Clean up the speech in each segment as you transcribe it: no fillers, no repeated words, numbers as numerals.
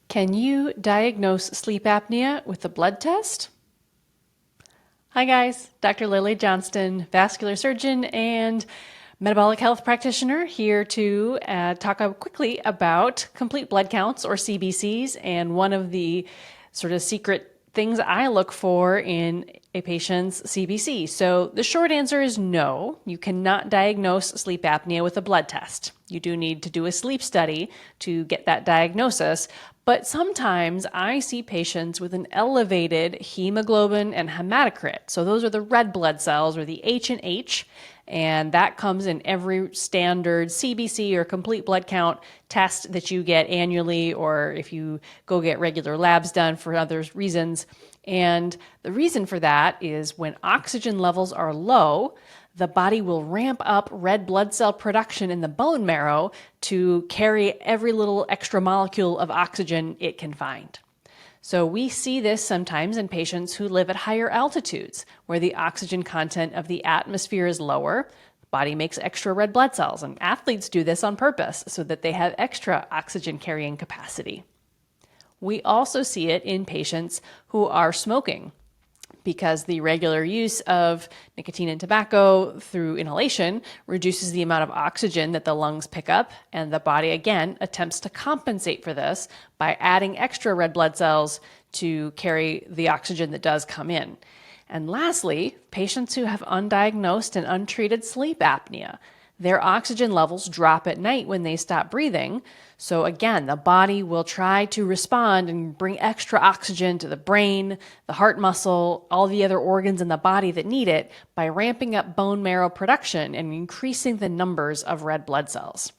Can you diagnose sleep apnea with a blood test? Hi guys, Dr. Lily Johnston, vascular surgeon and metabolic health practitioner, here to talk quickly about complete blood counts, or CBCs, and one of the sort of secret things I look for in a patient's CBC. So the short answer is no, you cannot diagnose sleep apnea with a blood test. You do need to do a sleep study to get that diagnosis, but sometimes I see patients with an elevated hemoglobin and hematocrit. So those are the red blood cells, or the H and H, and that comes in every standard CBC or complete blood count test that you get annually, or if you go get regular labs done for other reasons. And the reason for that is when oxygen levels are low, the body will ramp up red blood cell production in the bone marrow to carry every little extra molecule of oxygen it can find. So we see this sometimes in patients who live at higher altitudes, where the oxygen content of the atmosphere is lower. The body makes extra red blood cells, and athletes do this on purpose so that they have extra oxygen carrying capacity. We also see it in patients who are smoking, because the regular use of nicotine and tobacco through inhalation reduces the amount of oxygen that the lungs pick up, and the body again attempts to compensate for this by adding extra red blood cells to carry the oxygen that does come in. And lastly, patients who have undiagnosed and untreated sleep apnea. Their oxygen levels drop at night when they stop breathing. So again, the body will try to respond and bring extra oxygen to the brain, the heart muscle, all the other organs in the body that need it by ramping up bone marrow production and increasing the numbers of red blood cells.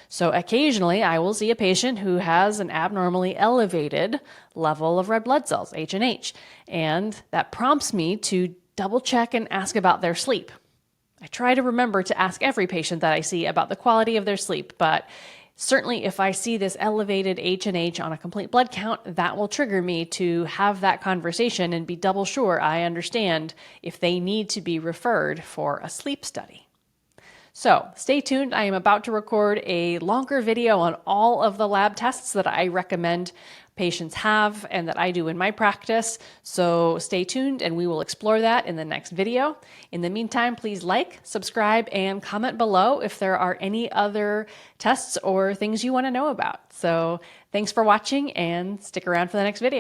So occasionally I will see a patient who has an abnormally elevated level of red blood cells, H and H, and that prompts me to double check and ask about their sleep. I try to remember to ask every patient that I see about the quality of their sleep, but certainly if I see this elevated H and H on a complete blood count, that will trigger me to have that conversation and be double sure I understand if they need to be referred for a sleep study. So stay tuned. I am about to record a longer video on all of the lab tests that I recommend patients have and that I do in my practice. So stay tuned and we will explore that in the next video. In the meantime, please like, subscribe, and comment below if there are any other tests or things you want to know about. So thanks for watching, and stick around for the next video.